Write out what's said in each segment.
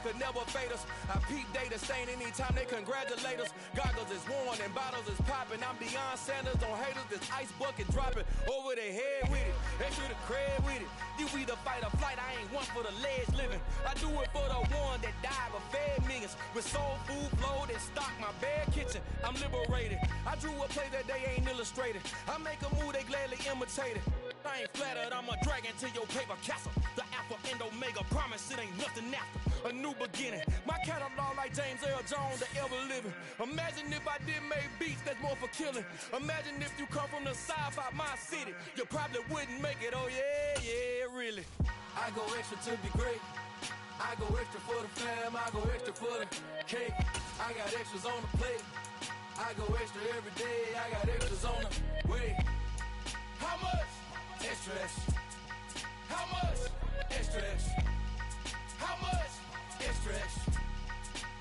could never fade us. I peep data stain anytime they congratulate us. Goggles is worn and bottles is popping. I'm Deion Sanders on haters. This ice bucket dropping over their head with it. Extra the cred with it. You either fight or flight. I ain't one for the ledge living. I do it for the one that died but fed millions. With soul food flow that stock my bad kitchen. I'm liberated. I drew a play that they ain't illustrated. I make a move they gladly imitated. I ain't flattered. I'm a dragon to your paper castle. The Alpha and Omega promise it ain't nothing after. A new beginning. My catalog like James Earl Jones, the ever living. Imagine if I did make beats that's more for killing. Imagine if you come from the south out my city. You probably wouldn't make it. Oh yeah, yeah, really. I go extra to be great. I go extra for the fam. I go extra for the cake. I got extras on the plate. I go extra every day. I got extras on the way. How much? Extra, extra. How much? Extra, extra. How much? Extra, extra.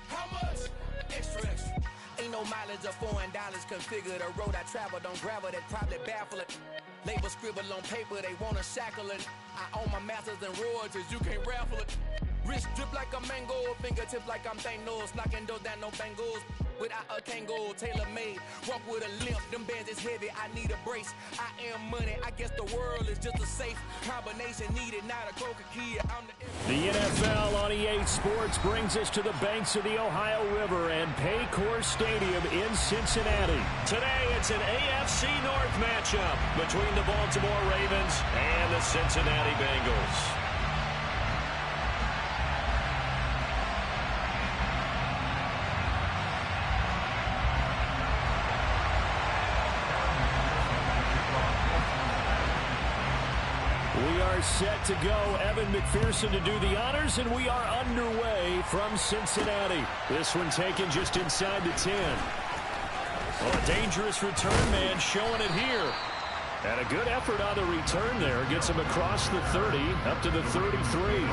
How much? Extra, extra. Ain't no mileage of $4 configure the road I travel. Don't gravel that probably baffle it. Label scribble on paper, they wanna shackle it. I own my masters and royalties, you can't raffle it. Wrist drip like a mango, fingertips like I'm Thanos. Knocking those down, no bangles. Without a Kango, tailor-made. Walk with a limp, them bands is heavy, I need a brace. I am money, I guess the world is just a safe combination needed, not a coca-key. The NFL on EA Sports brings us to the banks of the Ohio River and Paycor Stadium in Cincinnati. Today, it's an AFC North matchup between the Baltimore Ravens and the Cincinnati Bengals. We are set to go. Evan McPherson to do the honors, and we are underway from Cincinnati. This one taken just inside the 10. Oh, a dangerous return man showing it here. And a good effort on the return there. Gets him across the 30, up to the 33.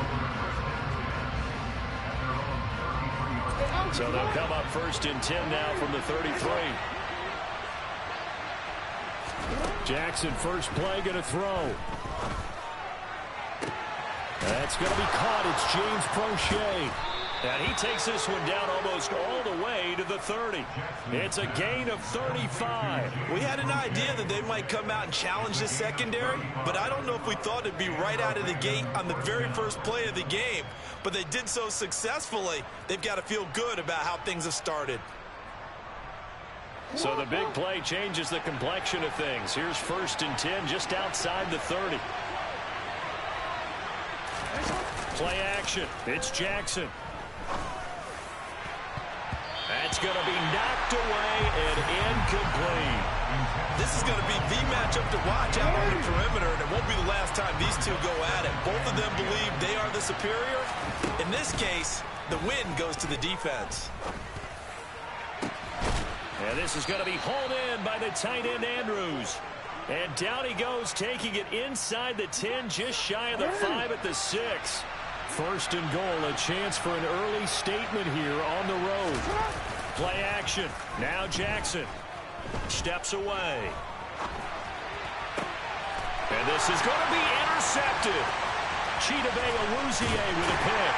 So they'll come up first and 10 now from the 33. Jackson, first play, going to throw. That's going to be caught. It's James Prochet. And he takes this one down almost all the way to the 30. It's a gain of 35. We had an idea that they might come out and challenge the secondary, but I don't know if we thought it'd be right out of the gate on the very first play of the game. But they did so successfully, they've got to feel good about how things have started. So the big play changes the complexion of things. Here's first and 10 just outside the 30. Play action. It's Jackson. That's going to be knocked away and incomplete. This is going to be the matchup to watch out on the perimeter, and it won't be the last time these two go at it. Both of them believe they are the superior. In this case, the win goes to the defense. And this is going to be hauled in by the tight end Andrews. And down he goes, taking it inside the 10, just shy of the 5 at the 6. First and goal, a chance for an early statement here on the road. Play action. Now Jackson steps away. And this is going to be intercepted. Chidobe Awuzie with a pick.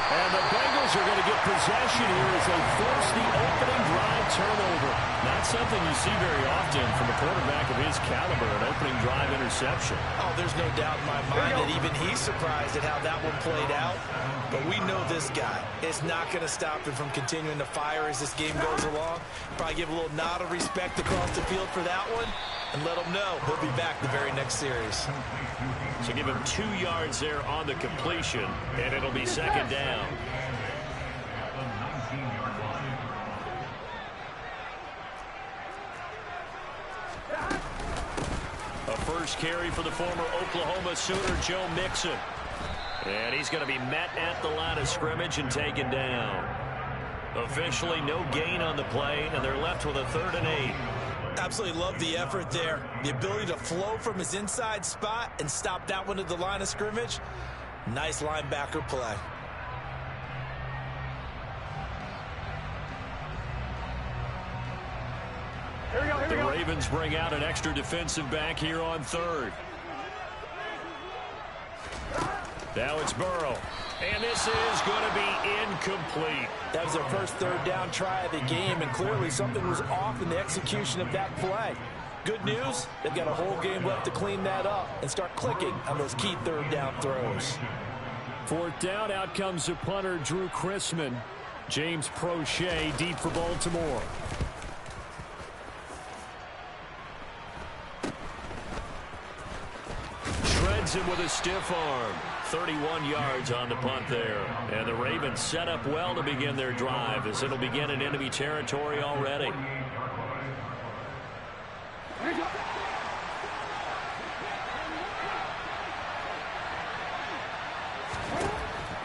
And the Bengals are going to get possession here as they force the opening drive turnover. Not something you see very often from a quarterback of his caliber, an opening drive interception. Oh, there's no doubt in my mind that even he's surprised at how that one played out. But we know this guy is not going to stop him from continuing to fire as this game goes along. Probably give a little nod of respect across the field for that one and let him know he'll be back the very next series. So give him 2 yards there on the completion, and it'll be second down. A first carry for the former Oklahoma Sooner, Joe Mixon. And he's going to be met at the line of scrimmage and taken down. Officially no gain on the play, and they're left with a 3rd and 8. Absolutely love the effort there. The ability to flow from his inside spot and stop that one at the line of scrimmage. Nice linebacker play. The Ravens bring out an extra defensive back here on 3rd. Now it's Burrow. And this is going to be incomplete. That was their first third down try of the game, and clearly something was off in the execution of that play. Good news, they've got a whole game left to clean that up and start clicking on those key third down throws. Fourth down, out comes the punter, Drew Chrisman. James Prochet deep for Baltimore. Shreds him with a stiff arm. 31 yards on the punt there. And the Ravens set up well to begin their drive as it'll begin in enemy territory already.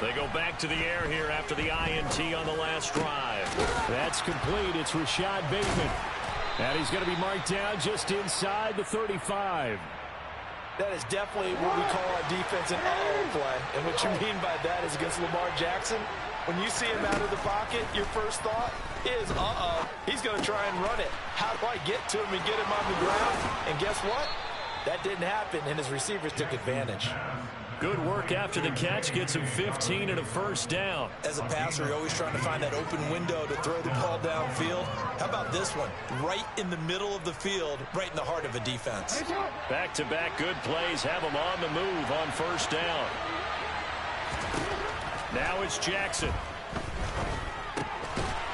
They go back to the air here after the INT on the last drive. That's complete. It's Rashad Bateman. And he's going to be marked down just inside the 35. That is definitely what we call a defensive uh-oh play. And what you mean by that is against Lamar Jackson, when you see him out of the pocket, your first thought is, uh-oh, he's going to try and run it. How do I get to him and get him on the ground? And guess what? That didn't happen, and his receivers took advantage. Good work after the catch. Gets him 15 and a first down. As a passer, you're always trying to find that open window to throw the ball downfield. How about this one? Right in the middle of the field, right in the heart of a defense. Back-to-back good plays have him on the move on first down. Now it's Jackson.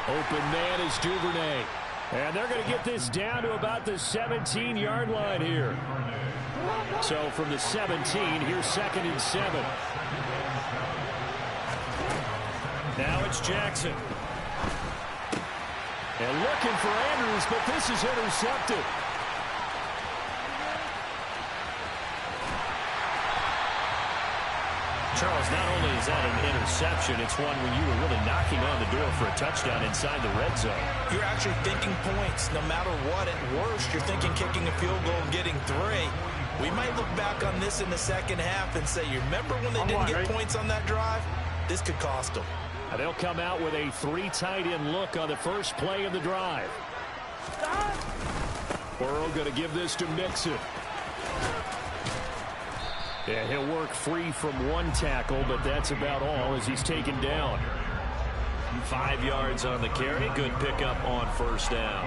Open man is Duvernay. And they're going to get this down to about the 17-yard line here. So from the 17, here's 2nd and 7. Now it's Jackson. And looking for Andrews, but this is intercepted. Charles, not only is that an interception, it's one when you were really knocking on the door for a touchdown inside the red zone. You're actually thinking points. No matter what, at worst, you're thinking kicking a field goal and getting 3. We might look back on this in the second half and say, you remember when they didn't get points on that drive? This could cost them. And they'll come out with a 3 tight end look on the first play of the drive. Burrow going to give this to Mixon. Yeah, he'll work free from 1 tackle, but that's about all as he's taken down. 5 yards on the carry. Good pickup on first down.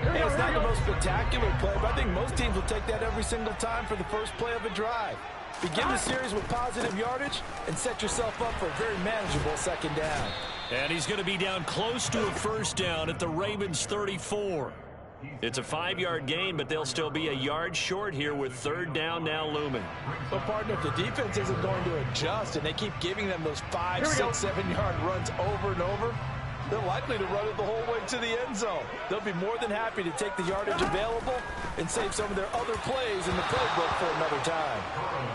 Hey, it's not the most spectacular play, but I think most teams will take that every single time for the first play of a drive. Begin the series with positive yardage and set yourself up for a very manageable second down. And he's going to be down close to a first down at the Ravens' 34. It's a 5-yard gain, but they'll still be a yard short here with third down now looming. Well, partner, if the defense isn't going to adjust and they keep giving them those 5, 6, 7-yard runs over and over, they're likely to run it the whole way to the end zone. They'll be more than happy to take the yardage available and save some of their other plays in the playbook for another time.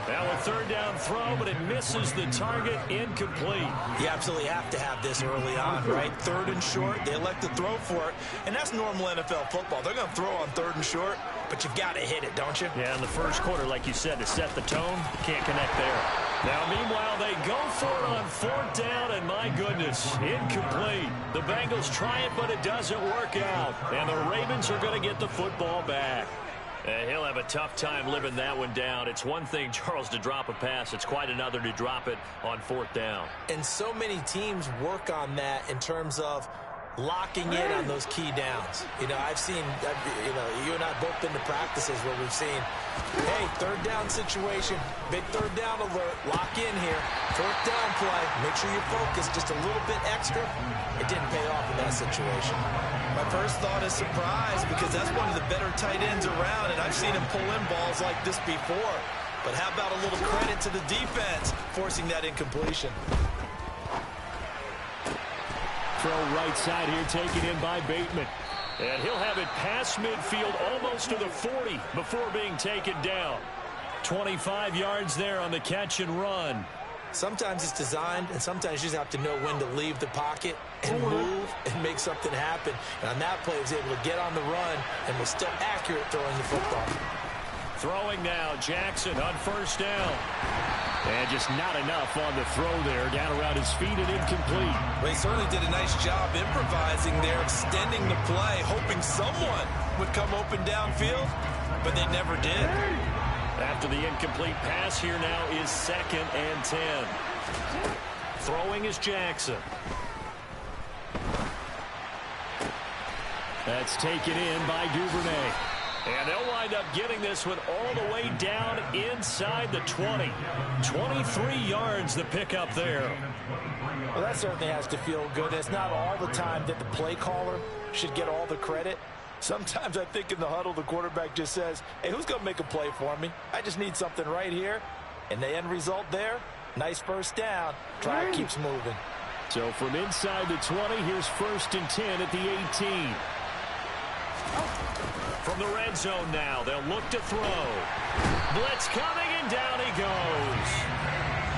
Now a third down throw, but it misses the target, incomplete. You absolutely have to have this early on, right? 3rd and short, they elect to throw for it, and that's normal NFL football. They're going to throw on 3rd and short, but you've got to hit it, don't you? Yeah, in the first quarter, like you said, to set the tone, can't connect there. Now, meanwhile, they go for it on 4th down, and my goodness, incomplete. The Bengals try it, but it doesn't work out. And the Ravens are going to get the football back. And he'll have a tough time living that one down. It's one thing, Charles, to drop a pass. It's quite another to drop it on 4th down. And so many teams work on that in terms of locking in on those key downs. You know, I've seen, you and I have both been to practices where we've seen, hey, 3rd down situation, big 3rd down alert, lock in here, 4th down play, make sure you're focused just a little bit extra. It didn't pay off in that situation. My first thought is surprise because that's one of the better tight ends around, and I've seen him pull in balls like this before. But how about a little credit to the defense forcing that incompletion? Throw right side here, taken in by Bateman. And he'll have it past midfield, almost to the 40 before being taken down. 25 yards there on the catch and run. Sometimes it's designed, and sometimes you just have to know when to leave the pocket and move and make something happen. And on that play, he was able to get on the run and was still accurate throwing the football. Throwing now, Jackson on first down. And just not enough on the throw there, down around his feet and incomplete. Well, he certainly did a nice job improvising there, extending the play, hoping someone would come open downfield, but they never did. After the incomplete pass, here now is 2nd and 10. Throwing is Jackson. That's taken in by Duvernay. And they'll wind up getting this one all the way down inside the 20. 23 yards the pickup there. Well, that certainly has to feel good. It's not all the time that the play caller should get all the credit. Sometimes I think in the huddle, the quarterback just says, hey, who's going to make a play for me? I just need something right here. And the end result there, nice first down. Drive keeps moving. So from inside the 20, here's 1st and 10 at the 18. From the red zone now, they'll look to throw. Blitz coming, and down he goes.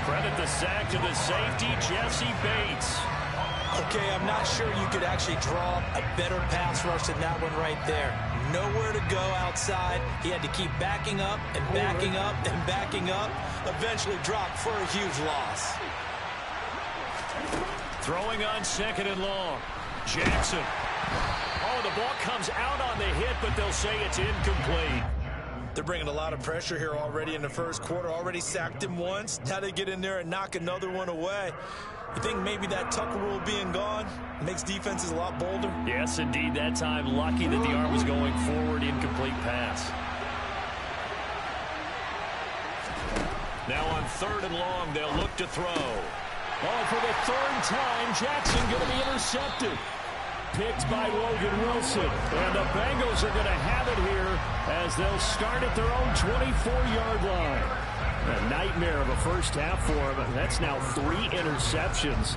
Credit the sack to the safety, Jesse Bates. Okay, I'm not sure you could actually draw a better pass rush than that one right there. Nowhere to go outside. He had to keep backing up and backing up and backing up. Eventually dropped for a huge loss. Throwing on 2nd and long. Jackson. Oh, the ball comes out on the hit, but they'll say it's incomplete. They're bringing a lot of pressure here already in the first quarter. Already sacked him once. Now they get in there and knock another one away. You think maybe that Tucker rule being gone makes defenses a lot bolder? Yes, indeed. That time, lucky that the arm was going forward. Incomplete pass. Now on 3rd and long, they'll look to throw. Oh, for the 3rd time, Jackson going to be intercepted. Picked by Logan Wilson. And the Bengals are going to have it here as they'll start at their own 24-yard line. A nightmare of a first half for him. That's now 3 interceptions.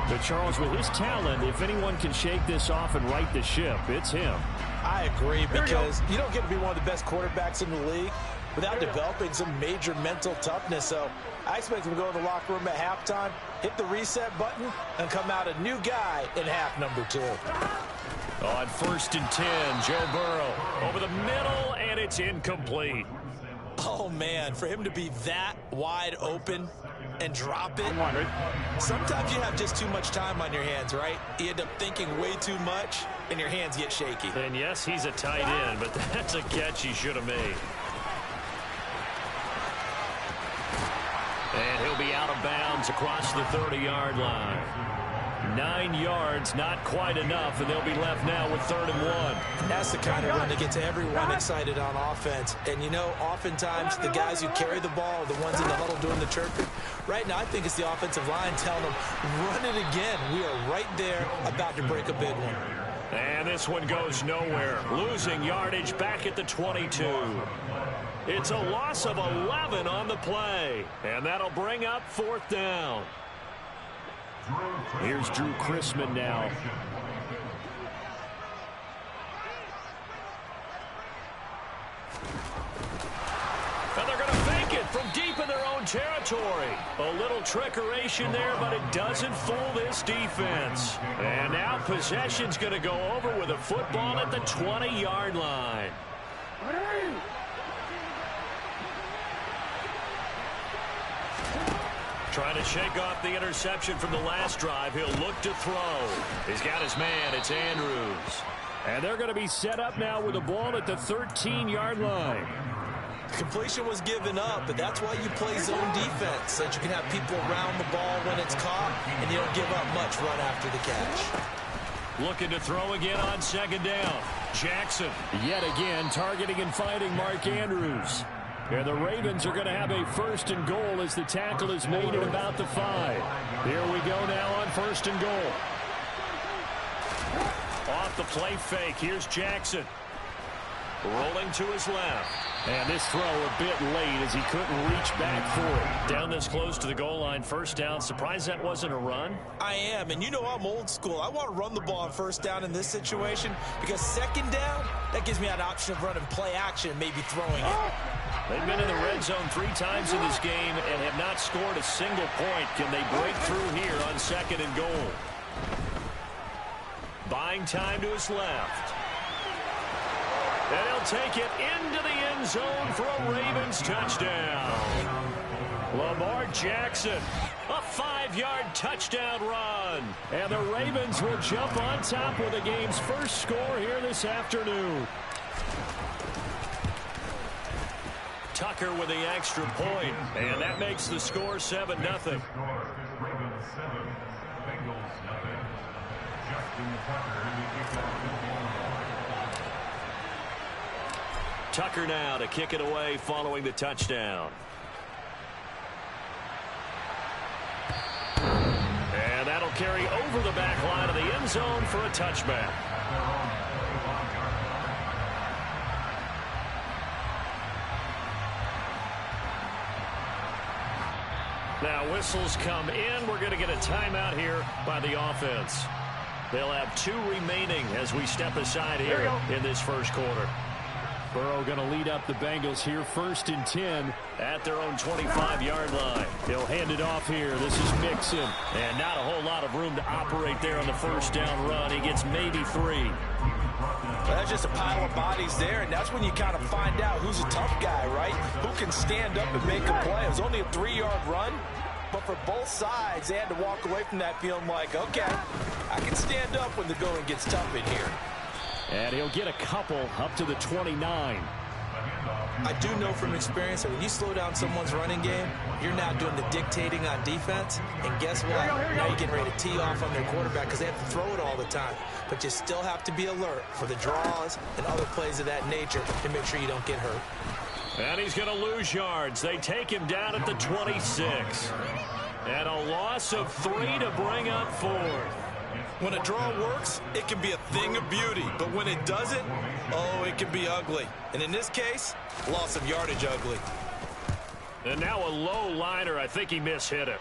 But Charles, with his talent, if anyone can shake this off and right the ship, it's him. I agree, because you don't get to be one of the best quarterbacks in the league without developing some major mental toughness. So I expect him to go to the locker room at halftime, hit the reset button, and come out a new guy in half number 2. On 1st and 10, Joe Burrow over the middle, and it's incomplete. Oh, man, for him to be that wide open and drop it. Sometimes you have just too much time on your hands, right? You end up thinking way too much, and your hands get shaky. And yes, he's a tight end, but that's a catch he should have made. And he'll be out of bounds across the 30-yard line. 9 yards, not quite enough, and they'll be left now with 3rd and 1. That's the kind of run that gets everyone excited on offense. And, you know, oftentimes the guys who carry the ball are the ones in the huddle doing the chirping. Right now, I think it's the offensive line telling them, run it again. We are right there about to break a big one. And this one goes nowhere. Losing yardage back at the 22. It's a loss of 11 on the play. And that'll bring up 4th down. Here's Drew Chrisman now. And they're going to fake it from deep in their own territory. A little trickeration there, but it doesn't fool this defense. And now possession's going to go over with a football at the 20-yard line. Trying to shake off the interception from the last drive. He'll look to throw. He's got his man. It's Andrews. And they're going to be set up now with the ball at the 13-yard line. Completion was given up, but that's why you play zone defense, so that you can have people around the ball when it's caught, and you don't give up much run after the catch. Looking to throw again on 2nd down. Jackson yet again targeting and finding Mark Andrews. And the Ravens are going to have a 1st and goal as the tackle is made at about the 5. Here we go now on 1st and goal. Off the play fake. Here's Jackson. Rolling to his left. And this throw a bit late as he couldn't reach back for it. Down this close to the goal line, 1st down. Surprised that wasn't a run? I am, and you know I'm old school. I want to run the ball on 1st down in this situation because 2nd down, that gives me an option of running play action and maybe throwing it. They've been in the red zone 3 times in this game and have not scored a single point. Can they break through here on 2nd and goal? Buying time to his left. And he'll take it into the end zone for a Ravens touchdown. Lamar Jackson, a 5-yard touchdown run. And the Ravens will jump on top with the game's first score here this afternoon. Tucker with the extra point, and that makes the score 7-0. Tucker now to kick it away following the touchdown. And that'll carry over the back line of the end zone for a touchback. Now whistles come in. We're going to get a timeout here by the offense. They'll have 2 remaining as we step aside here in this first quarter. Burrow going to lead up the Bengals here, 1st and 10 at their own 25-yard line. He'll hand it off here. This is Mixon. And not a whole lot of room to operate there on the first down run. He gets maybe 3. Well, that's just a pile of bodies there, and that's when you kind of find out who's a tough guy, right? Who can stand up and make a play. It was only a 3-yard run, but for both sides, they had to walk away from that feeling like, okay, I can stand up when the going gets tough in here. And he'll get a couple up to the 29. I do know from experience that when you slow down someone's running game, you're now doing the dictating on defense. And guess what? Now you're getting ready to tee off on their quarterback because they have to throw it all the time. But you still have to be alert for the draws and other plays of that nature to make sure you don't get hurt. And he's going to lose yards. They take him down at the 26. And a loss of 3 to bring up 4th. When a draw works, it can be a thing of beauty. But when it doesn't, oh, it can be ugly. And in this case, loss of yardage ugly. And now a low liner. I think he mishit it.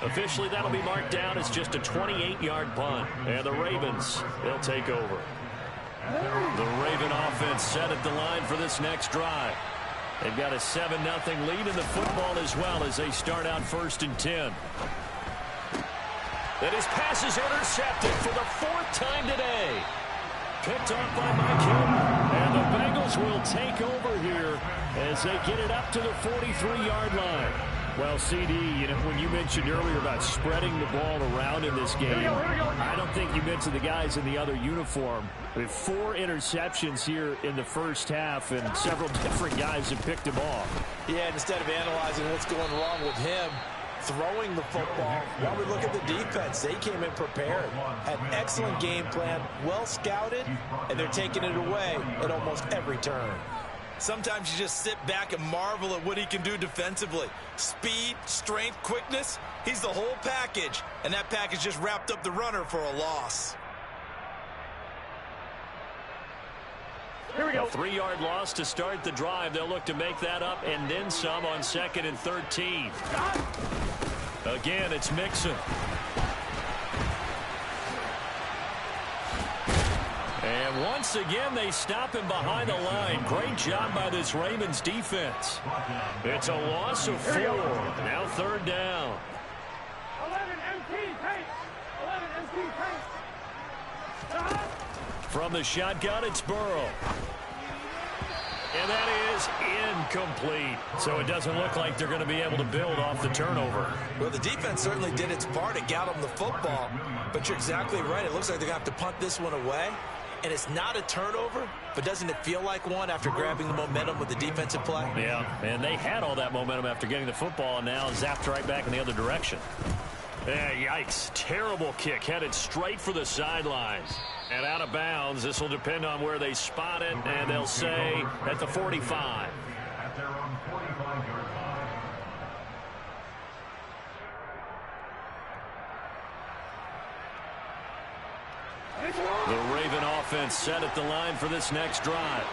Officially, that'll be marked down as just a 28-yard punt. And the Ravens, they'll take over. The Raven offense set at the line for this next drive. They've got a 7-0 lead in the football as well as they start out 1st and 10. And his pass is intercepted for the 4th time today. Picked off by Mike Hilton. And the Bengals will take over here as they get it up to the 43-yard line. Well, CD, you know, when you mentioned earlier about spreading the ball around in this game, I don't think you mentioned the guys in the other uniform. With 4 interceptions here in the first half, and several different guys have picked them off. Yeah, instead of analyzing what's going wrong with him, throwing the football, while we look at the defense, they came in prepared, had an excellent game plan, well scouted, and they're taking it away at almost every turn. Sometimes you just sit back and marvel at what he can do defensively. Speed, strength, quickness, he's the whole package. And that package just wrapped up the runner for a loss. Here we go. A 3-yard loss to start the drive. They'll look to make that up and then some on 2nd and 13. Again, it's Mixon. And once again, they stop him behind the line. Great job by this Ravens defense. It's a loss of 4. Now 3rd down. 11 MT paint. 11 MT paint. From the shotgun, it's Burrow. And that is incomplete. So it doesn't look like they're going to be able to build off the turnover. Well, the defense certainly did its part. It got them the football. But you're exactly right. It looks like they're going to have to punt this one away. And it's not a turnover, but doesn't it feel like one after grabbing the momentum with the defensive play? Yeah, and they had all that momentum after getting the football, and now zapped right back in the other direction. Yikes. Terrible kick, headed straight for the sidelines. And out of bounds. This will depend on where they spot it, and they'll say at the 45. At their own 45-yard line. The Raven offense set at the line for this next drive.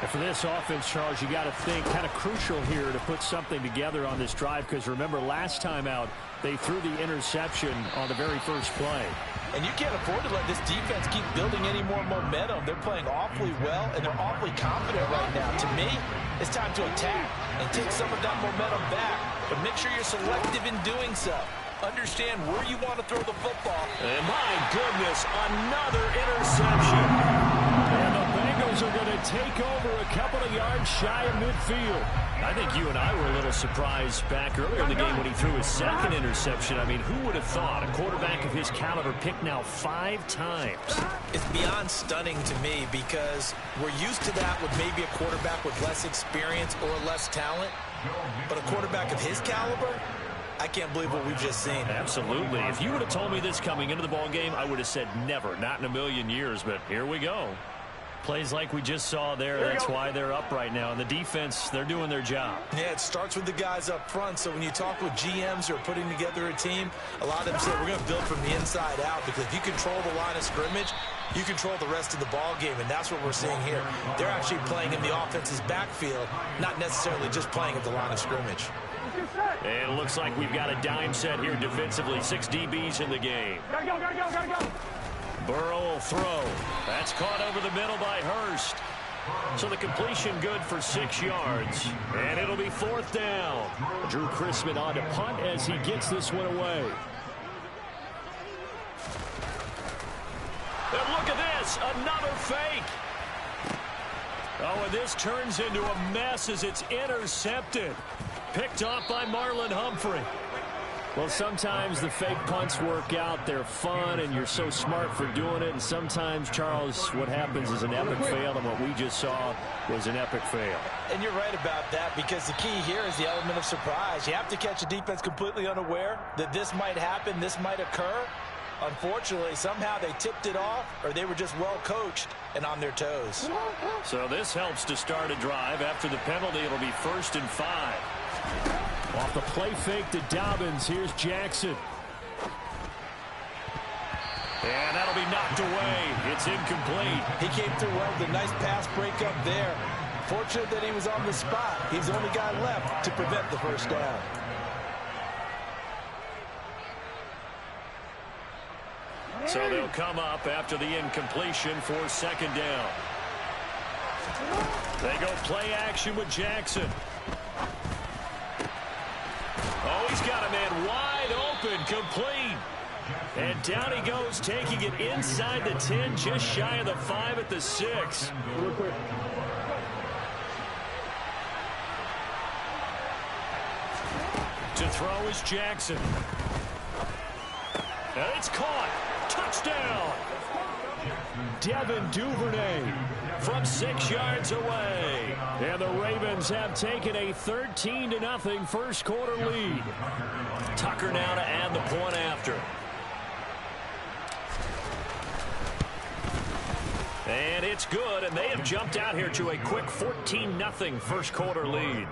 And for this offense, Charles, you got to think kind of crucial here to put something together on this drive, because remember last time out they threw the interception on the very first play. And you can't afford to let this defense keep building any more momentum. They're playing awfully well, and they're awfully confident right now. To me, it's time to attack and take some of that momentum back, but make sure you're selective in doing so. Understand where you want to throw the football. And my goodness, another interception. And the Bengals are going to take over a couple of yards shy of midfield. I think you and I were a little surprised back earlier in the game when he threw his 2nd interception. I mean, who would have thought a quarterback of his caliber picked now 5 times? It's beyond stunning to me because we're used to that with maybe a quarterback with less experience or less talent. But a quarterback of his caliber, I can't believe what we've just seen. Absolutely. If you would have told me this coming into the ball game, I would have said never, not in a million years, but here we go. Plays like we just saw there. That's why they're up right now. And the defense, they're doing their job. Yeah, it starts with the guys up front. So when you talk with GMs who are putting together a team, a lot of them say we're going to build from the inside out, because if you control the line of scrimmage, you control the rest of the ball game, and that's what we're seeing here. They're actually playing in the offense's backfield, not necessarily just playing at the line of scrimmage. And it looks like we've got a dime set here defensively. 6 DBs in the game. Gotta go. Burrow will throw. That's caught over the middle by Hurst. So the completion good for 6 yards. And it'll be 4th down. Drew Chrisman on to punt as he gets this one away. And look at this, another fake. Oh, and this turns into a mess as it's intercepted. Picked off by Marlon Humphrey. Well, sometimes the fake punts work out. They're fun, and you're so smart for doing it. And sometimes, Charles, what happens is an epic fail, and what we just saw was an epic fail. And you're right about that, because the key here is the element of surprise. You have to catch a defense completely unaware that this might happen, this might occur. Unfortunately, somehow they tipped it off, or they were just well coached and on their toes. So this helps to start a drive. After the penalty, it'll be 1st and 5. Off the play fake to Dobbins. Here's Jackson. And that'll be knocked away. It's incomplete. He came through well with a nice pass breakup there. Fortunate that he was on the spot. He's the only guy left to prevent the 1st down. So they'll come up after the incompletion for 2nd down. They go play action with Jackson. Oh, he's got a man wide open, complete. And down he goes, taking it inside the 10, just shy of the 5 at the 6. To throw is Jackson. And it's caught. Touchdown. Devin Duvernay from 6 yards away. And the Ravens have taken a 13-0 first quarter lead. Tucker now to add the point after. And it's good, and they have jumped out here to a quick 14-0 first quarter lead.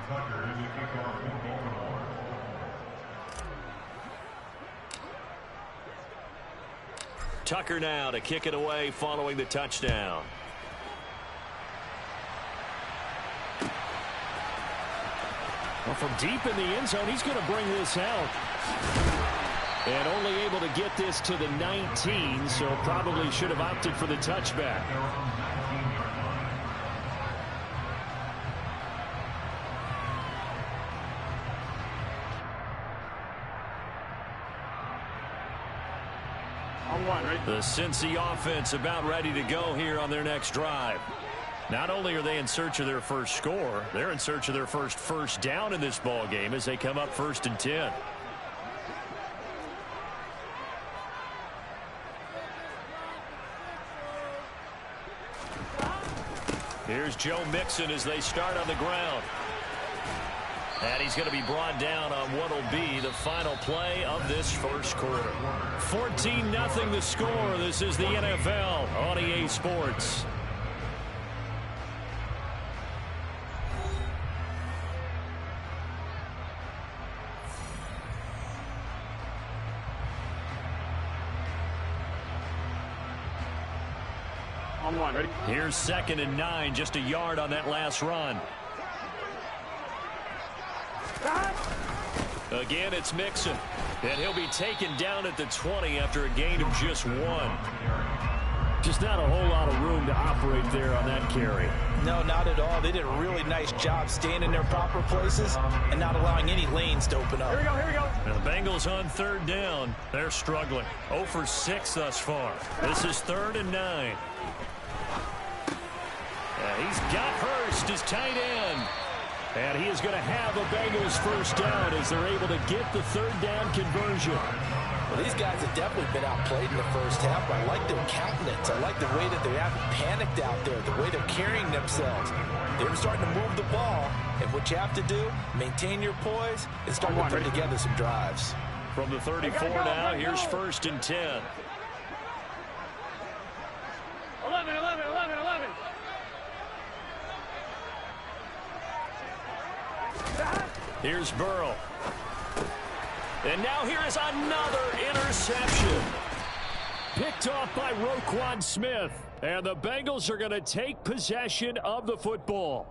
Tucker is a kickoff for Baltimore. Tucker now to kick it away following the touchdown. Well, from deep in the end zone, he's going to bring this out. And only able to get this to the 19, so probably should have opted for the touchback. The Cincy offense about ready to go here on their next drive. Not only are they in search of their first score, they're in search of their first down in this ball game as they come up 1st and 10. Here's Joe Mixon as they start on the ground. And he's going to be brought down on what will be the final play of this first quarter. 14-0 the score. This is the NFL on EA Sports. On one, ready? Here's 2nd and 9, just a yard on that last run. Again, it's Mixon. And he'll be taken down at the 20 after a gain of just 1. Just not a whole lot of room to operate there on that carry. No, not at all. They did a really nice job staying in their proper places and not allowing any lanes to open up. Here we go. And the Bengals on 3rd down. They're struggling. 0 for 6 thus far. This is 3rd and 9. He's got Hurst, his tight end. And he is going to have a Bengals first down as they're able to get the third down conversion. Well, these guys have definitely been outplayed in the first half, but I like their countenance. I like the way that they haven't panicked out there, the way they're carrying themselves. They're starting to move the ball, and what you have to do, maintain your poise, and start to put together some drives. From the 34 now, here's first and 10. 11, 11, 11, 11. Here's Burrow. And now here is another interception. Picked off by Roquan Smith. And the Bengals are going to take possession of the football.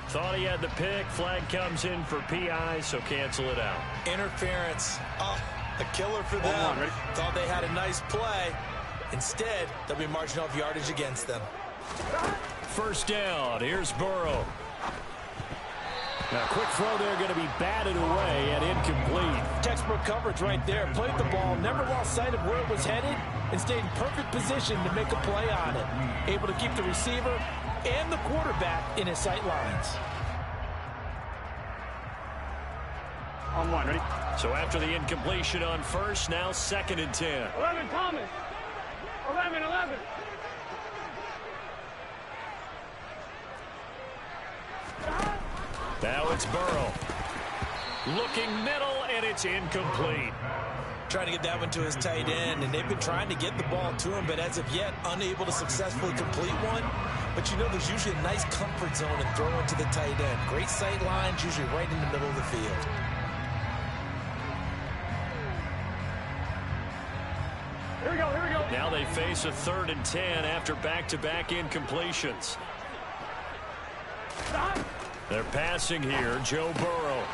Thought he had the pick. Flag comes in for PI, so cancel it out. Interference. Oh, a killer for them. Thought they had a nice play. Instead, they'll be marching off yardage against them. First down. Here's Burrow. Now, quick throw there, going to be batted away and incomplete. Textbook coverage right there. Played the ball, never lost sight of where it was headed, and stayed in perfect position to make a play on it. Able to keep the receiver and the quarterback in his sight lines. On one, ready? So after the incompletion on first, now second and 10. 11, Thomas. 11, 11. Now it's Burrow. Looking middle, and it's incomplete. Trying to get that one to his tight end, and they've been trying to get the ball to him, but as of yet, unable to successfully complete one. But you know there's usually a nice comfort zone in throwing to the tight end. Great sight lines, usually right in the middle of the field. Here we go, here we go. Now they face a 3rd and 10 after back-to-back incompletions. Stop. They're passing here. Joe Burrow.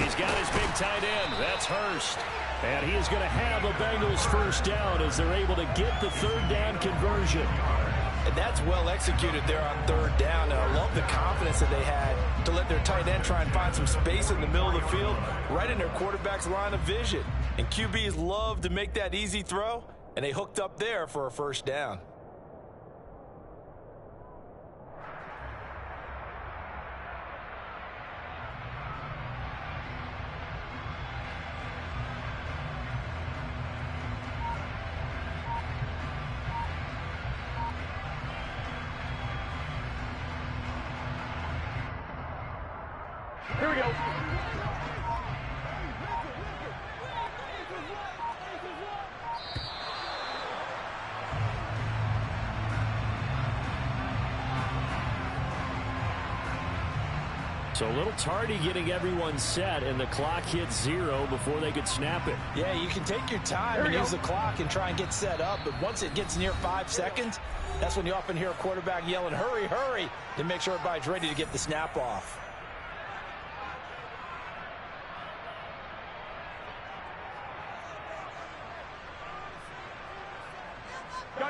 He's got his big tight end. That's Hurst. And he is going to have a Bengals first down as they're able to get the third down conversion. And that's well executed there on 3rd down. And I love the confidence that they had to let their tight end try and find some space in the middle of the field, right in their quarterback's line of vision. And QBs love to make that easy throw, and they hooked up there for a first down. Here we go. So a little tardy getting everyone set, and the clock hits 0 before they could snap it. Yeah, you can take your time and use the clock and try and get set up, but once it gets near 5 seconds, that's when you often hear a quarterback yelling, hurry, hurry, to make sure everybody's ready to get the snap off.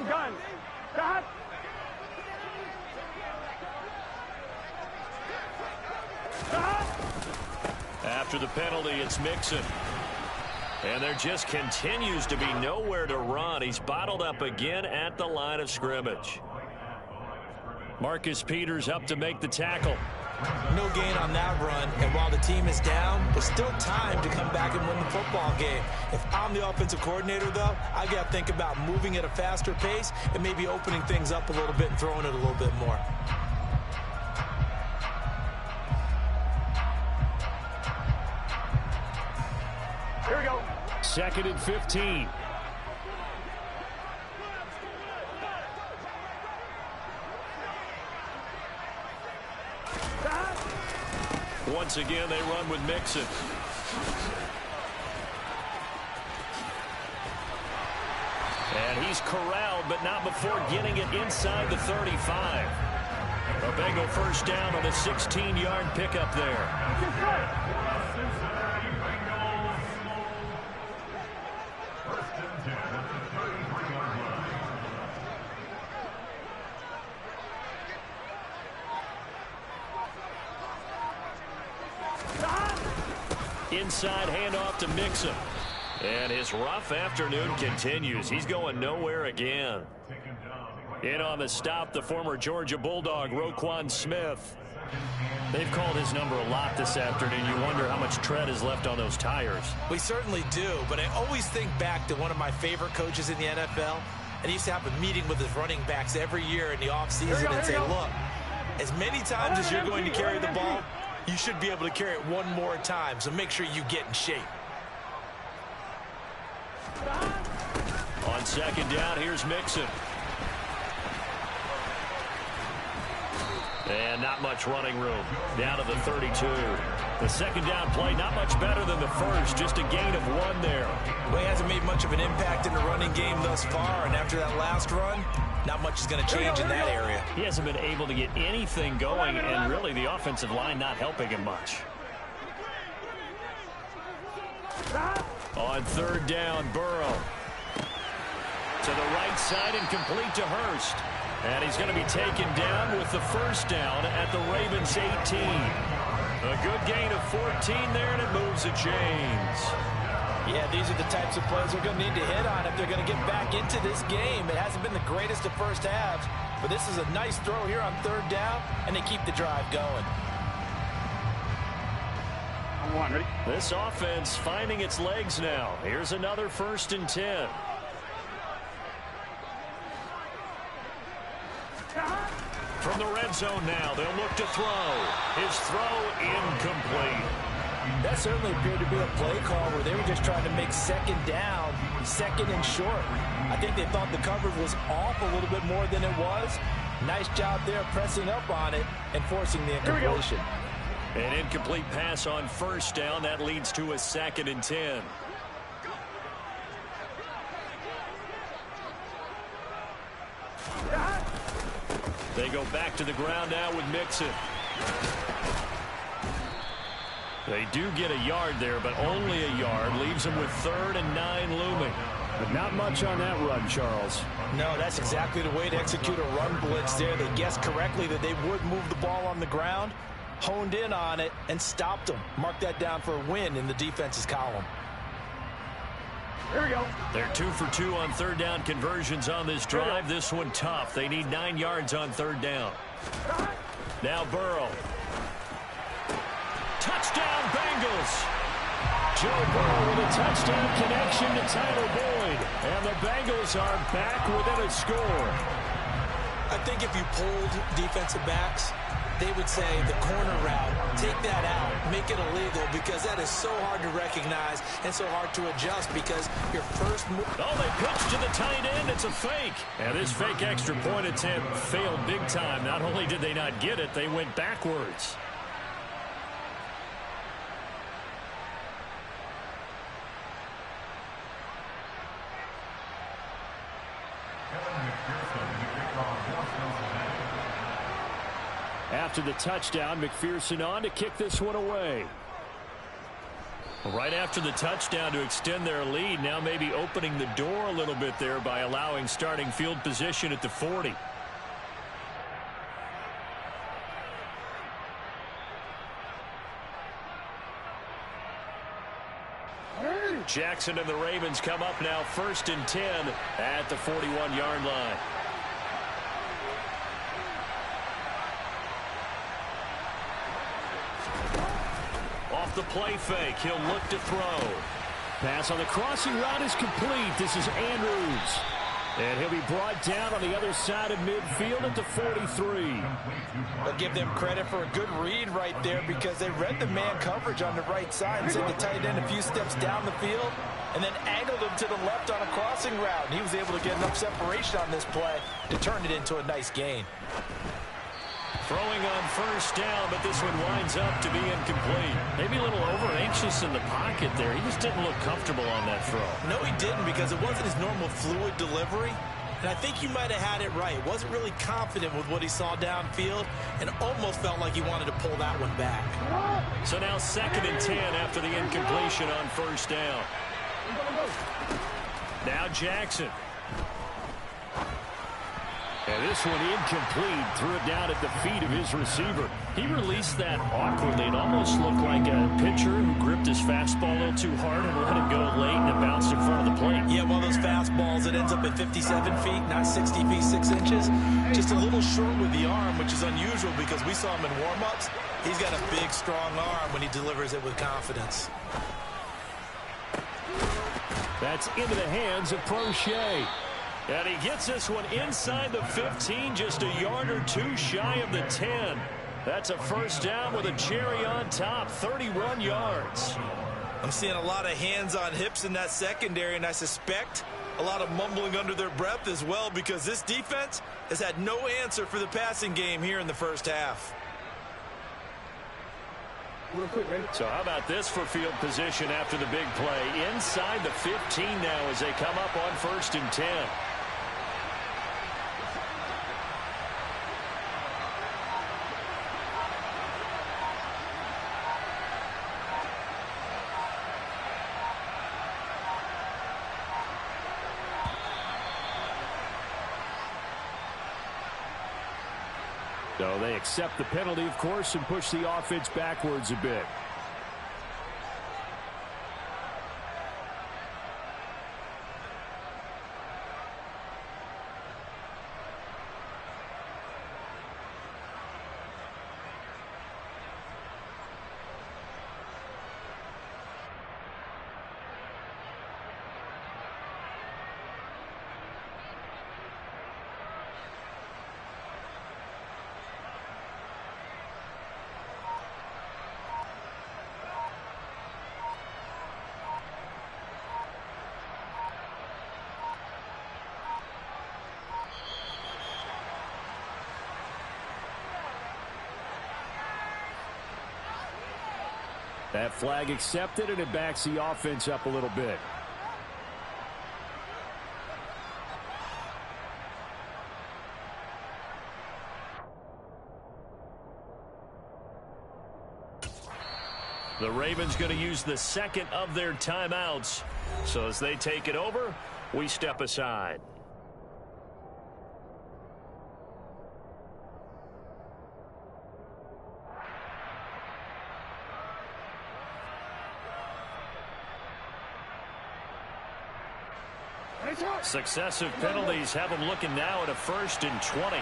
Gun. Stop. After the penalty, it's Mixon. And there just continues to be nowhere to run. He's bottled up again at the line of scrimmage. Marcus Peters up to make the tackle. No gain on that run, and while the team is down, there's still time to come back and win the football game. If I'm the offensive coordinator, though, I got to think about moving at a faster pace and maybe opening things up a little bit and throwing it a little bit more. Here we go. 2nd and 15. Once again, they run with Mixon. And he's corralled, but not before getting it inside the 35. A Bengal first down on a 16-yard pickup there. Inside handoff to Mixon. And his rough afternoon continues. He's going nowhere again. In on the stop, the former Georgia Bulldog, Roquan Smith. They've called his number a lot this afternoon. You wonder how much tread is left on those tires. We certainly do, but I always think back to one of my favorite coaches in the NFL, and he used to have a meeting with his running backs every year in the offseason and say, look, as many times as you're going to carry the ball, you should be able to carry it one more time, so make sure you get in shape. On second down, here's Mixon. And not much running room. Down to the 32. The second down play, not much better than the first. Just a gain of 1 there. Well, he hasn't made much of an impact in the running game thus far, and after that last run, not much is going to change in that area. He hasn't been able to get anything going, and really the offensive line not helping him much. On third down, Burrow. To the right side and complete to Hurst. And he's going to be taken down with the first down at the Ravens 18. A good gain of 14 there, and it moves the chains. Yeah, these are the types of plays they're going to need to hit on if they're going to get back into this game. It hasn't been the greatest of first halves, but this is a nice throw here on third down, and they keep the drive going. This offense finding its legs now. Here's another 1st and 10. From the red zone now, they'll look to throw. His throw incomplete. That certainly appeared to be a play call where they were just trying to make second down, second and short. I think they thought the coverage was off a little bit more than it was. Nice job there pressing up on it and forcing the incompletion. An incomplete pass on first down. That leads to a 2nd and 10. They go back to the ground now with Mixon. They do get a yard there, but only a yard. Leaves them with 3rd and 9 looming. But not much on that run, Charles. No, that's exactly the way to execute a run blitz there. They guessed correctly that they would move the ball on the ground, honed in on it, and stopped them. Mark that down for a win in the defense's column. Here we go. They're 2 for 2 on third down conversions on this drive. This one tough. They need 9 yards on third down. Now Burrow. Touchdown, Bengals. Joe Burrow with a touchdown connection to Tyler Boyd. And the Bengals are back within a score. I think if you pulled defensive backs, they would say the corner route, take that out, make it illegal, because that is so hard to recognize and so hard to adjust because your first move. Oh, they pitch to the tight end. It's a fake. And this fake extra point attempt failed big time. Not only did they not get it, they went backwards. After the touchdown, McPherson on to kick this one away. Right after the touchdown to extend their lead, now maybe opening the door a little bit there by allowing starting field position at the 40. Jackson and the Ravens come up now 1st and 10 at the 41-yard line. Off the play fake, he'll look to throw. Pass on the crossing route is complete. This is Andrews. And he'll be brought down on the other side of midfield at the 43. I'll give them credit for a good read right there because they read the man coverage on the right side and sent the tight end a few steps down the field and then angled him to the left on a crossing route. And he was able to get enough separation on this play to turn it into a nice gain. Throwing on first down, but this one winds up to be incomplete. Maybe a little over-anxious in the pocket there. He just didn't look comfortable on that throw. No, he didn't because it wasn't his normal fluid delivery. And I think you might have had it right. Wasn't really confident with what he saw downfield and almost felt like he wanted to pull that one back. So now 2nd and 10 after the incompletion on first down. And this one incomplete. Threw it down at the feet of his receiver. He released that awkwardly. It almost looked like a pitcher who gripped his fastball a little too hard and let it go late, and it bounced in front of the plate. Yeah, one of those fastballs that ends up at 57 feet, not 60 feet, 6 inches. Just a little short with the arm, which is unusual because we saw him in warm-ups. He's got a big, strong arm when he delivers it with confidence. That's into the hands of Prochet. And he gets this one inside the 15, just a yard or two shy of the 10. That's a first down with a cherry on top, 31 yards. I'm seeing a lot of hands on hips in that secondary, and I suspect a lot of mumbling under their breath as well, because this defense has had no answer for the passing game here in the first half. So how about this for field position after the big play? Inside the 15 now as they come up on 1st and 10. So they accept the penalty, of course, and push the offense backwards a bit. That flag accepted, and it backs the offense up a little bit. The Ravens going to use the second of their timeouts. So as they take it over, we step aside. Successive penalties have them looking now at a 1st and 20.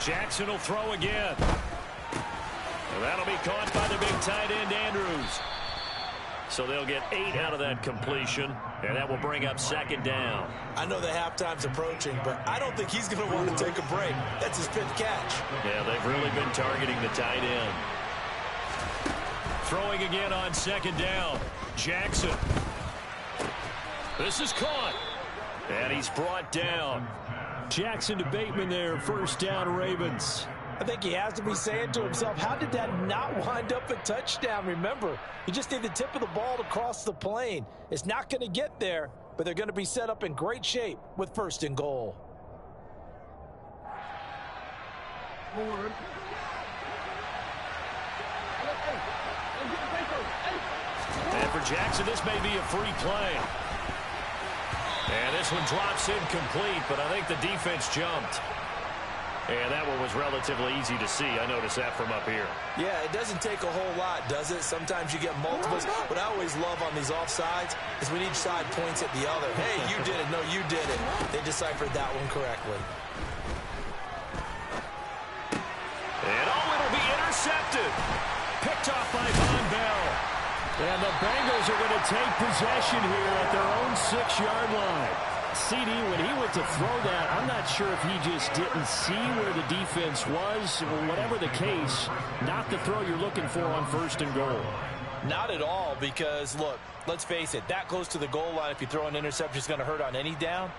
Jackson will throw again. And that'll be caught by the big tight end, Andrews. So they'll get 8 out of that completion, and that will bring up 2nd down. I know the halftime's approaching, but I don't think he's going to want to take a break. That's his 5th catch. Yeah, they've really been targeting the tight end. Throwing again on 2nd down. Jackson. This is caught. And he's brought down. Jackson to Bateman there, 1st down Ravens. I think he has to be saying to himself, how did that not wind up a touchdown? Remember, you just need the tip of the ball to cross the plane. It's not going to get there, but they're going to be set up in great shape with 1st and goal. And for Jackson, this may be a free play. And this one drops incomplete, but I think the defense jumped. And that one was relatively easy to see. I noticed that from up here. Yeah, it doesn't take a whole lot, does it? Sometimes you get multiples. What I always love on these offsides is when each side points at the other. Hey, you did it. No, you did it. They deciphered that one correctly. And it'll be intercepted. Picked off by Von Bell. And the Bengals are going to take possession here at their own 6-yard line. CD, when he went to throw that, I'm not sure if he just didn't see where the defense was. Whatever the case, not the throw you're looking for on 1st and goal. Not at all, because, look, let's face it, that close to the goal line, if you throw an interception, is going to hurt on any down.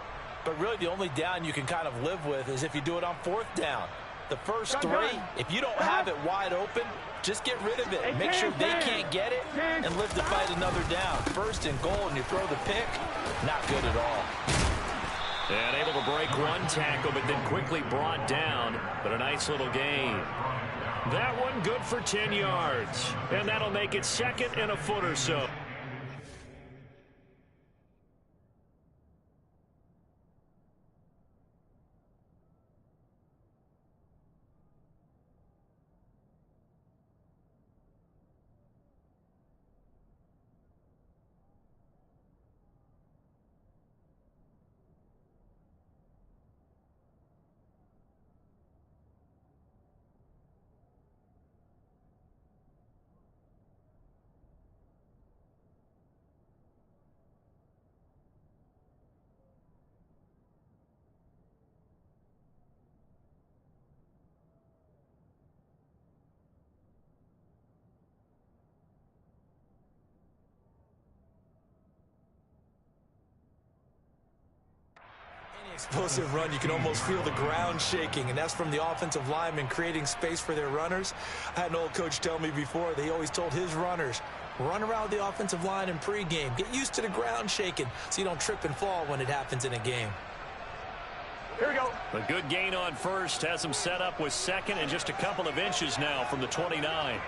But really, the only down you can kind of live with is if you do it on 4th down. The first 3, if you don't have it wide open, just get rid of it. Make sure they can't get it and live to fight another down. 1st and goal, and you throw the pick, not good at all. And able to break one tackle, but then quickly brought down. But a nice little gain. That one good for 10 yards. And that'll make it 2nd and a foot or so. Explosive run, you can almost feel the ground shaking, and that's from the offensive linemen creating space for their runners. I had an old coach tell me before, they always told his runners, run around the offensive line in pregame. Get used to the ground shaking so you don't trip and fall when it happens in a game. Here we go. A good gain on first has him set up with second and just a couple of inches now from the 29.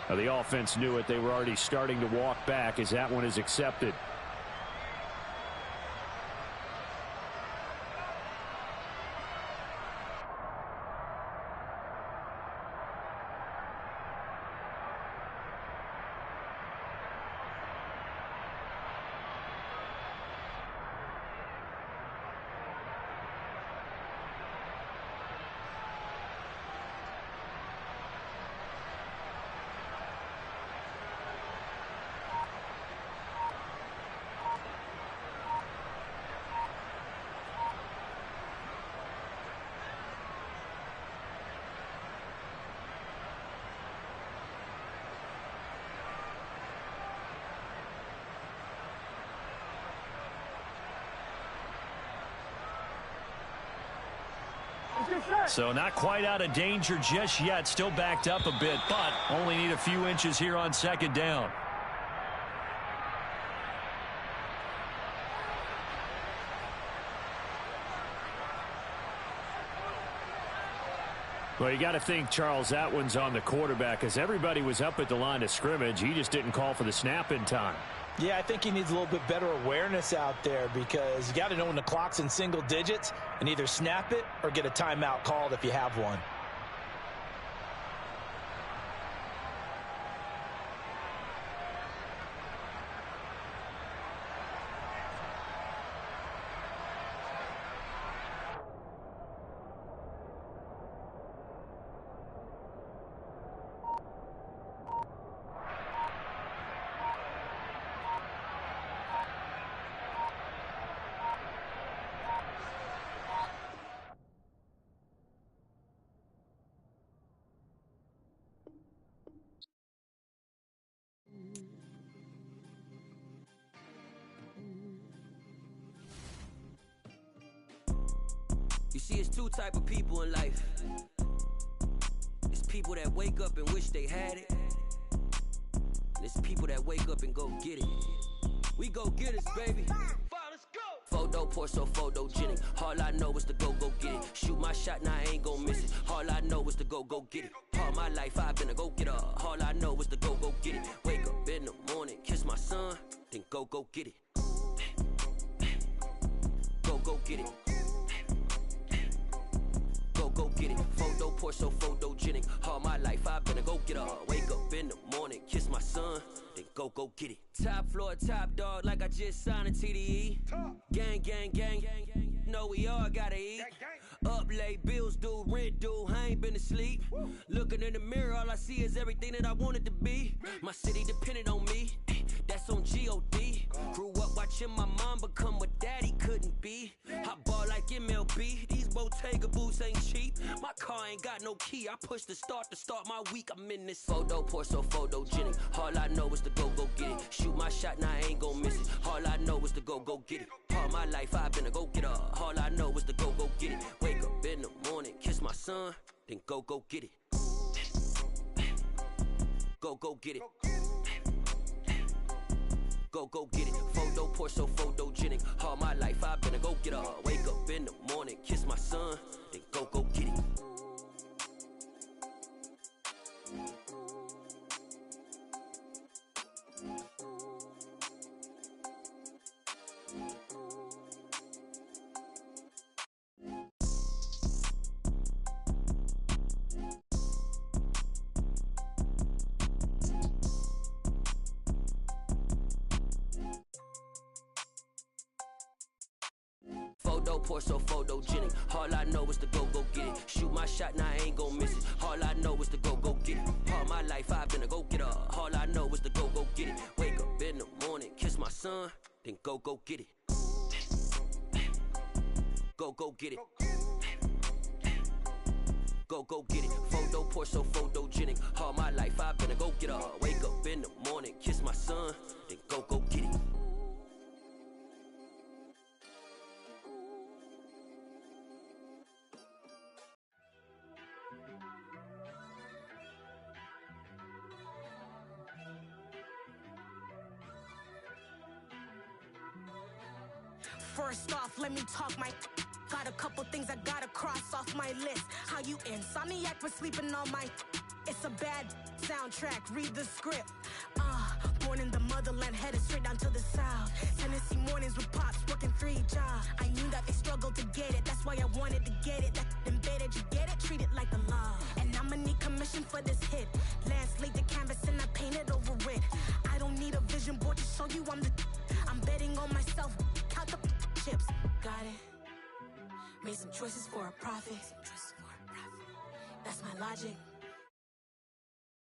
Now the offense knew it. They were already starting to walk back as that one is accepted. So not quite out of danger just yet. Still backed up a bit, but only need a few inches here on second down. Well, you got to think, Charles, that one's on the quarterback as everybody was up at the line of scrimmage. He just didn't call for the snap in time. Yeah, I think he needs a little bit better awareness out there because you got to know when the clock's in single digits and either snap it or get a timeout called if you have one. You see, it's two type of people in life. It's people that wake up and wish they had it. And it's people that wake up and go get it. We go get it, baby. Let's go. Photo pour so photogenic. All I know is to go get it. Shoot my shot, now I ain't gon' miss it. All I know is to go get it. All my life I've been a go-getter. All I know is to go get it. Wake up in the morning, kiss my son, then go get it. Go get it. Go get it. Photo pour so photogenic. All my life I've been a go-getter. Wake up in the morning, kiss my son, then go get it. Top floor, top dog, like I just signed a TDE. Gang, gang, gang, gang. Know we all gotta eat. Up late, bills due, rent due, I ain't been asleep. Looking in the mirror, all I see is everything that I wanted to be. My city depended on me, that's on G.O.D. Grew up watching my mom become what daddy couldn't be. I ball like MLB, these Bottega boots ain't cheap. My car ain't got no key, I push the start to start my week. I'm in this photo pour so photogenic. All I know is to go get it. Shoot my shot, now I ain't gon' miss it. All I know is to go get it. All my life I've been a go-getter. All I know is to go get it. Wake up in the morning, kiss my son, then go get it. Go get it. Go get it. Photo pour so photogenic. All my life I've been a go-getter. Wake up in the morning, kiss my son, then go get it. Photo, pour so photogenic. All I know is to go get it. Shoot my shot, now I ain't gon' miss it. All I know is to go get it. All my life I've been a go-getter. All I know is to go get it. Wake up in the morning, kiss my son, then go get it. Go get it. Go get it. Photo, pour so photogenic. All my life I've been a go-getter. Wake up in the morning, kiss my son, then go get it. First off, let me talk my. Got a couple things I gotta cross off my list. How you insomniac for sleeping on my. It's a bad soundtrack, read the script. Born in the motherland, headed straight down to the south. Tennessee mornings with pops, working 3 jobs. I knew that they struggled to get it, that's why I wanted to get it. That embedded, you get it, treat it like the law. And I'ma need commission for this hit. Lance laid the canvas and I painted over it. I don't need a vision board to show you I'm betting on myself, count the chips. Got it. Made some choices for a profit. That's my logic.